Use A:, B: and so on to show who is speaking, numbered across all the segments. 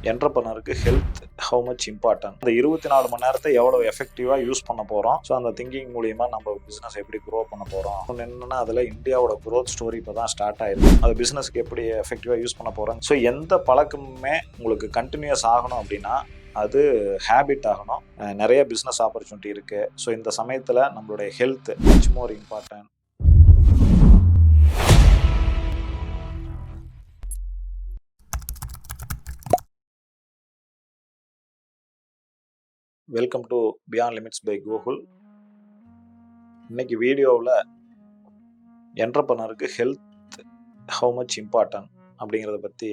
A: என்டர்பிரனருக்கு health how much important, அந்த 24 மணி நேரத்தை எவ்வளோ எஃபெக்டிவாக யூஸ் பண்ண போகிறோம். ஸோ அந்த திங்கிங் மூலியமா நம்ம பிஸ்னஸ் எப்படி க்ரோ பண்ண போகிறோம். என்னென்னா அதில் இந்தியாவோட க்ரோத் ஸ்டோரி இப்போ தான் ஸ்டார்ட் ஆயிருக்கு. அது பிஸ்னஸ்க்கு எப்படி எஃபெக்டிவாக யூஸ் பண்ண போகிறோம். ஸோ எந்த பழக்கமுமே உங்களுக்கு கண்டினியூஸ் ஆகணும் அப்படின்னா அது ஹேபிட் ஆகணும். நிறைய பிஸ்னஸ் ஆப்பர்ச்சுனிட்டி இருக்குது. ஸோ இந்த சமயத்தில் நம்மளுடைய health much more important. Welcome to beyond limits by Gokul. இன்னைக்கு வீடியோவில் என்டர்பிரனருக்கு ஹெல்த் ஹவு மச் இம்பார்ட்டன்ட் அப்படிங்கிறத பற்றி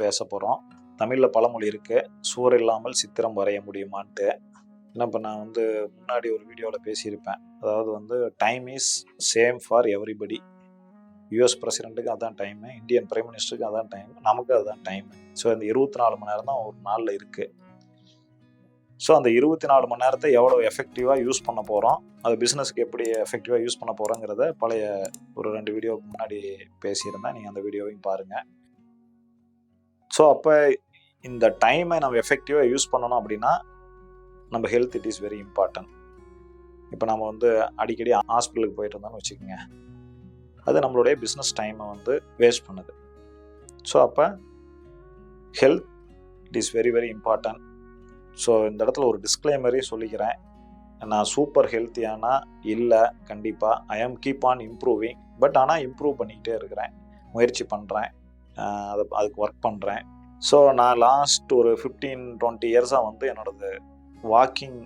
A: பேச போகிறோம். தமிழில் பழமொழி இருக்குது, சுவர் இல்லாமல் சித்திரம் வரைய முடியுமான்ட்டு. ஏன்னா இப்போ நான் முன்னாடி ஒரு வீடியோவில் பேசியிருப்பேன். அதாவது time is same for everybody. US பிரசிடெண்ட்டுக்கு அதான் டைமு, இந்தியன் பிரைம் மினிஸ்டருக்கு அதான் டைமு, நமக்கு அதுதான் டைமு. ஸோ இந்த 24 மணி நேரம் தான் ஒரு நாளில் இருக்குது. ஸோ அந்த 24 மணி நேரத்தை எவ்வளோ எஃபெக்டிவாக யூஸ் பண்ண போகிறோம், அது பிஸ்னஸுக்கு எப்படி எஃபெக்டிவாக யூஸ் பண்ண போகிறோங்கிறத பழைய ஒரு 2 வீடியோவுக்கு முன்னாடி பேசியிருந்தேன். நீங்கள் அந்த வீடியோவையும் பாருங்கள். ஸோ அப்போ இந்த டைமை நம்ம எஃபெக்டிவாக யூஸ் பண்ணணும் அப்படின்னா நம்ம health it is very important. இப்போ நம்ம அடிக்கடி ஹாஸ்பிட்டலுக்கு போயிட்டு இருந்தோம்னு வச்சுக்கோங்க, அது நம்மளுடைய பிஸ்னஸ் டைமை வேஸ்ட் பண்ணுது. ஸோ அப்போ health it is very very important. So இந்த இடத்துல ஒரு டிஸ்க்ளைமரே சொல்லிக்கிறேன். நான் சூப்பர் ஹெல்த்தியானா இல்லை, கண்டிப்பாக ஐ ஆம் கீப் ஆன் இம்ப்ரூவிங். பட் ஆனால் இம்ப்ரூவ் பண்ணிக்கிட்டே இருக்கிறேன், முயற்சி பண்ணுறேன், அதுக்கு ஒர்க் பண்ணுறேன். ஸோ நான் லாஸ்ட் ஒரு 15-20 இயர்ஸாக என்னோடது வாக்கிங்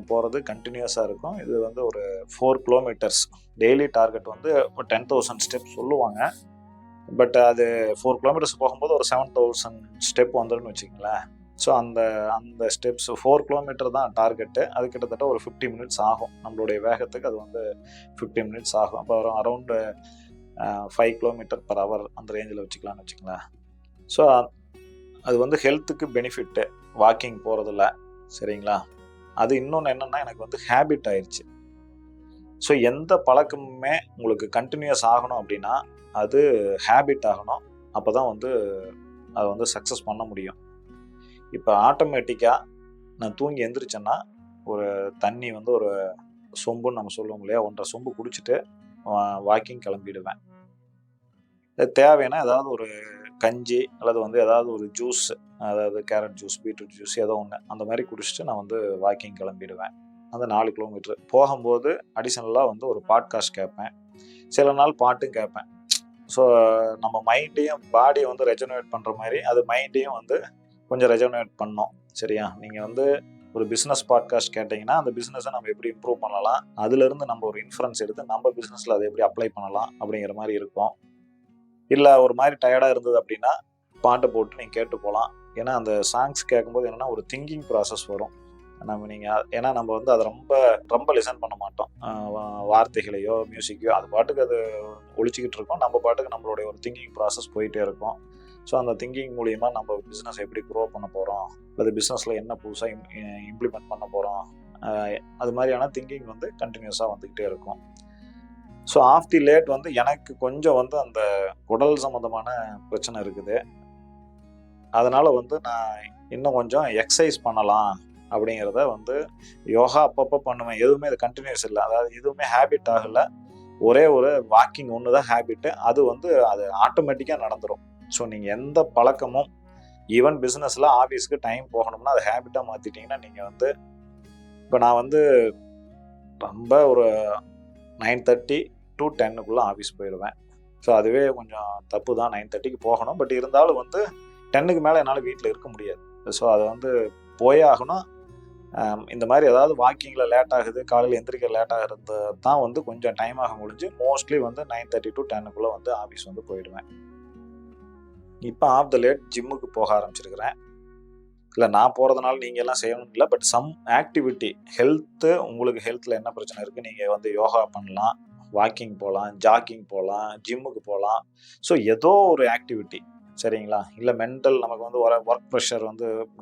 A: போகிறது கண்டினியூஸாக இருக்கும். இது ஒரு 4 கிலோமீட்டர்ஸ் டெய்லி டார்கெட் ஒரு 10,000 ஸ்டெப்ஸ் சொல்லுவாங்க. பட் அது 4 கிலோமீட்டர்ஸ் போகும்போது ஒரு 7,000 ஸ்டெப் வந்துடுன்னு வச்சுக்கங்களேன். ஸோ அந்த ஸ்டெப்ஸ் 4 கிலோமீட்டர் தான் டார்கெட்டு. அது கிட்டத்தட்ட ஒரு 50 மினிட்ஸ் ஆகும். நம்மளுடைய வேகத்துக்கு அது 50 மினிட்ஸ் ஆகும். அப்போ அரௌண்டு 5 கிலோமீட்டர் பர் ஹவர் அந்த ரேஞ்சில் வச்சுக்கலான்னு வச்சுக்கலாம். ஸோ அது ஹெல்த்துக்கு பெனிஃபிட்டு வாக்கிங் போகிறதில்ல, சரிங்களா. அது இன்னொன்று என்னென்னா எனக்கு ஹேபிட் ஆயிடுச்சு. ஸோ எந்த பழக்கமுமே உங்களுக்கு கண்டினியூஸ் ஆகணும் அப்படின்னா அது ஹேபிட் ஆகணும். அப்போ தான் அதை சக்ஸஸ் பண்ண முடியும். இப்போ ஆட்டோமேட்டிக்காக நான் தூங்கி எந்திரிச்சேன்னா ஒரு தண்ணி ஒரு சொம்புன்னு நம்ம சொல்லுவோம் இல்லையா, 1.5 சொம்பு குடிச்சிட்டு வாக்கிங் கிளம்பிடுவேன். தேவைன்னா ஏதாவது ஒரு கஞ்சி அல்லது ஏதாவது ஒரு ஜூஸ், அதாவது கேரட் ஜூஸ், பீட்ரூட் ஜூஸ், ஏதோ ஒன்று அந்த மாதிரி குடிச்சிட்டு நான் வாக்கிங் கிளம்பிடுவேன். அந்த 4 கிலோமீட்டர் போகும்போது அடிஷ்னலாக ஒரு பாட்காஸ்ட் கேட்பேன். சில நாள் பாட்டும் கேட்பேன். ஸோ நம்ம மைண்டையும் பாடியை ரெஜெனரேட் பண்ணுற மாதிரி அது மைண்டையும் கொஞ்சம் ரெஜெனரேட் பண்ணோம், சரியா. நீங்கள் ஒரு பிஸ்னஸ் பாட்காஸ்ட் கேட்டிங்கன்னா அந்த பிஸ்னஸை நம்ம எப்படி இம்ப்ரூவ் பண்ணலாம், அதுலேருந்து நம்ம ஒரு இன்ஃபரன்ஸ் எடுத்து நம்ம பிஸ்னஸில் அதை எப்படி அப்ளை பண்ணலாம் அப்படிங்கிற மாதிரி இருக்கும். இல்லை ஒரு மாதிரி டயர்டாக இருந்தது அப்படின்னா பாட்டை போட்டு நீங்கள் கேட்டு போகலாம். ஏன்னா அந்த சாங்ஸ் கேட்கும்போது என்னென்னா ஒரு திங்கிங் ப்ராசஸ் வரும். ஏன்னா நம்ம அதை ரொம்ப ரொம்ப லிசன் பண்ண மாட்டோம், வார்த்தைகளையோ மியூசிக்கையோ. அது பாட்டுக்கு அது ஒழிச்சிக்கிட்டு இருக்கோம், நம்ம பாட்டுக்கு நம்மளுடைய ஒரு திங்கிங் ப்ராசஸ் போயிட்டே இருக்கும். ஸோ அந்த திங்கிங் மூலிமா நம்ம பிஸ்னஸ் எப்படி க்ரோ பண்ண போகிறோம், அல்லது பிஸ்னஸில் என்ன புதுசாக இம்ப்ளிமெண்ட் பண்ண போகிறோம், அது மாதிரியான திங்கிங் கண்டினியூஸாக வந்துக்கிட்டே இருக்கும். ஸோ ஆஃப் தி லேட் எனக்கு கொஞ்சம் அந்த உடல் சம்மந்தமான பிரச்சனை இருக்குது. அதனால் நான் இன்னும் கொஞ்சம் எக்ஸசைஸ் பண்ணலாம் அப்படிங்கிறத யோகா அப்பப்போ பண்ணுவேன். எதுவுமே அது கண்டினியூஸ் இல்லை, அதாவது எதுவுமே ஹேபிட் ஆகலை. ஒரே ஒரு வாக்கிங் ஒன்று தான் ஹேபிட்டு. அது ஆட்டோமேட்டிக்காக நடந்துடும். ஸோ நீங்கள் எந்த பழக்கமும் ஈவன் பிஸ்னஸில் ஆஃபீஸ்க்கு டைம் போகணும்னா அதை ஹேபிட்டாக மாற்றிட்டிங்கன்னா நீங்கள் இப்போ நான் ரொம்ப ஒரு 9:30 to 10 ஆஃபீஸ் போயிடுவேன். ஸோ அதுவே கொஞ்சம் தப்பு தான், 9:30க்கு போகணும். பட் இருந்தாலும் 10க்கு மேலே என்னால் வீட்டில் இருக்க முடியாது. ஸோ அதை போயே ஆகணும். இந்த மாதிரி ஏதாவது வாக்கிங்கில் லேட் ஆகுது, காலையில் எந்திரிக்க லேட் ஆகிறது தான் கொஞ்சம் டைம் ஆக முடிஞ்சு மோஸ்ட்லி 9:30 to 10 ஆஃபீஸ் போயிடுவேன். இப்போ ஆஃப் த லேட் ஜிம்முக்கு போக ஆரம்பிச்சிருக்கிறேன். இல்லை நான் போகிறதுனால நீங்கள் எல்லாம் செய்யணும் இல்லை, பட் சம் ஆக்டிவிட்டி ஹெல்த்து, உங்களுக்கு ஹெல்த்தில் என்ன பிரச்சனை இருக்குது, நீங்கள் யோகா பண்ணலாம், வாக்கிங் போகலாம், ஜாக்கிங் போகலாம், ஜிம்முக்கு போகலாம். ஸோ ஏதோ ஒரு ஆக்டிவிட்டி, சரிங்களா. இல்லை மென்டல், நமக்கு ஒர்க் ப்ரெஷர்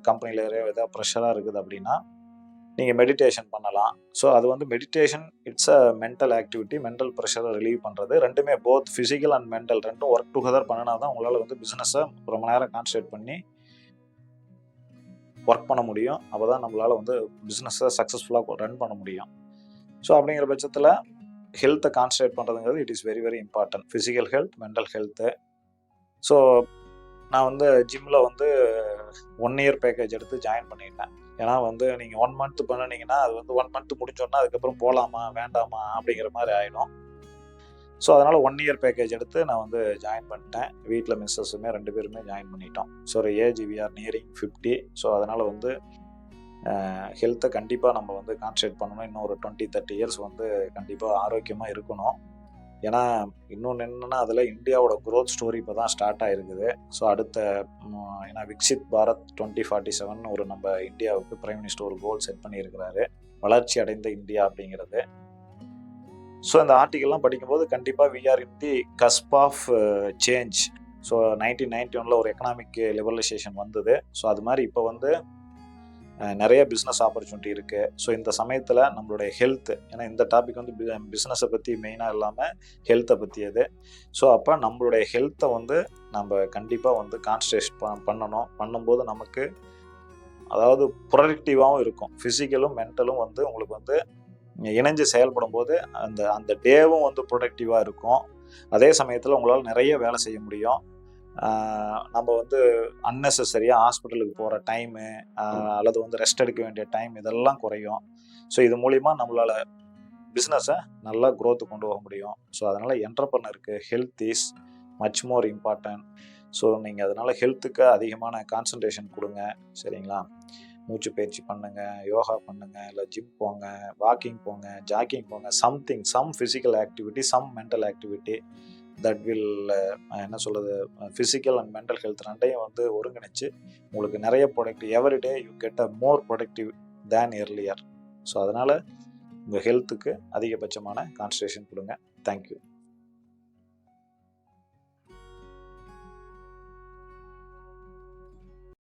A: கம்பெனியில் ஏதாவது ப்ரெஷராக இருக்குது அப்படின்னா நீங்கள் மெடிடேஷன் பண்ணலாம். ஸோ அது meditation it's a mental activity. Mental ப்ரெஷரை ரிலீவ் பண்ணுறது, ரெண்டுமே போத் ஃபிசிக்கல் அண்ட் மென்டல் ரெண்டும் ஒர்க் டுகெதர் பண்ணினா தான் உங்களால் பிஸ்னஸை ரொம்ப நேரம் கான்சன்ட்ரேட் பண்ணி ஒர்க் பண்ண முடியும். அப்போ தான் நம்மளால் வந்து பிஸ்னஸை சக்ஸஸ்ஃபுல்லாக ரன் பண்ண முடியும். ஸோ அப்படிங்கிற பட்சத்தில் ஹெல்த்தை கான்சன்ட்ரேட் பண்ணுறதுங்கிறது it is very very important. Physical health, mental health. So நான் வந்து ஜிம்மில் வந்து 1 இயர் பேக்கேஜ் எடுத்து ஜாயின் பண்ணிட்டேன். ஏன்னா வந்து நீங்கள் 1 மந்த் பண்ணினீங்கன்னா அது வந்து 1 மந்த் முடிஞ்சோன்னா அதுக்கப்புறம் போகலாமா வேண்டாமா அப்படிங்கிற மாதிரி ஆகிடும். ஸோ அதனால் 1 இயர் பேக்கேஜ் எடுத்து நான் வந்து ஜாயின் பண்ணிட்டேன். வீட்டில் மிஸ்ஸஸுமே 2 பேருமே ஜாயின் பண்ணிட்டோம். ஸோ ஒரு age we are nearing 50. So அதனால் வந்து ஹெல்த்தை கண்டிப்பாக நம்ம வந்து கான்சன்ட்ரேட் பண்ணணும். இன்னும் ஒரு 20-30 இயர்ஸ் வந்து கண்டிப்பாக ஆரோக்கியமாக இருக்கணும். ஏன்னா இன்னொன்று என்னென்னா அதில் இந்தியாவோட க்ரோத் ஸ்டோரி இப்போ தான் ஸ்டார்ட் ஆகிருக்குது. ஸோ அடுத்த ஏன்னா விக்சித் பாரத் 2047 ஒரு நம்ம இந்தியாவுக்கு பிரைம் மினிஸ்டர் ஒரு கோல் செட் பண்ணியிருக்கிறாரு, வளர்ச்சி அடைந்த இந்தியா அப்படிங்கிறது. ஸோ இந்த ஆர்டிக்கல்லாம் படிக்கும்போது கண்டிப்பாக we are in the cusp of change. So 1991 ஒரு எக்கனாமிக் லிபரலைசேஷன் வந்தது. ஸோ அது மாதிரி இப்போ வந்து நிறைய பிஸ்னஸ் ஆப்பர்ச்சுனிட்டி இருக்குது. ஸோ இந்த சமயத்தில் நம்மளுடைய ஹெல்த், ஏன்னா இந்த டாபிக் வந்து பிஸ்னஸை பற்றி மெயினாக இல்லாமல் ஹெல்த்தை பற்றியது. ஸோ அப்போ நம்மளுடைய ஹெல்த்தை வந்து நம்ம கண்டிப்பாக வந்து கான்சன்ட்ரேட் பண்ணணும். பண்ணும்போது நமக்கு அதாவது ப்ரொடக்டிவாகவும் இருக்கும். ஃபிசிக்கலும் மென்டலும் வந்து உங்களுக்கு வந்து இணைஞ்சு செயல்படும் போது அந்த டேவும் வந்து ப்ரொடக்டிவாக இருக்கும். அதே சமயத்தில் உங்களால் நிறைய வேலை செய்ய முடியும். நம்ம வந்து அன்னெசரியாக ஹாஸ்பிட்டலுக்கு போகிற டைமு அல்லது வந்து ரெஸ்ட் எடுக்க வேண்டிய டைம் இதெல்லாம் குறையும். ஸோ இது மூலிமா நம்மளால் பிஸ்னஸை நல்லா க்ரோத்து கொண்டு போக முடியும். ஸோ அதனால் என்டர்ப்ரனருக்கு health is much more important. So நீங்கள் அதனால் ஹெல்த்துக்கு அதிகமான கான்சன்ட்ரேஷன் கொடுங்க. சரிங்களா? மூச்சு பயிற்சி பண்ணுங்கள், யோகா பண்ணுங்கள், இல்லை ஜிம் போங்க, வாக்கிங் போங்க, ஜாக்கிங் போங்க, some physical activity, some mental activity that will என்ன சொல்கிறது, ஃபிசிக்கல் அண்ட் மென்டல் ஹெல்த் ரெண்டையும் வந்து ஒருங்கிணைச்சு உங்களுக்கு நிறைய productive everyday you get a more productive than earlier. So அதனால் உங்கள் ஹெல்த்துக்கு அதிகபட்சமான கான்சன்ட்ரேஷன் கொடுங்க. தேங்க்யூ.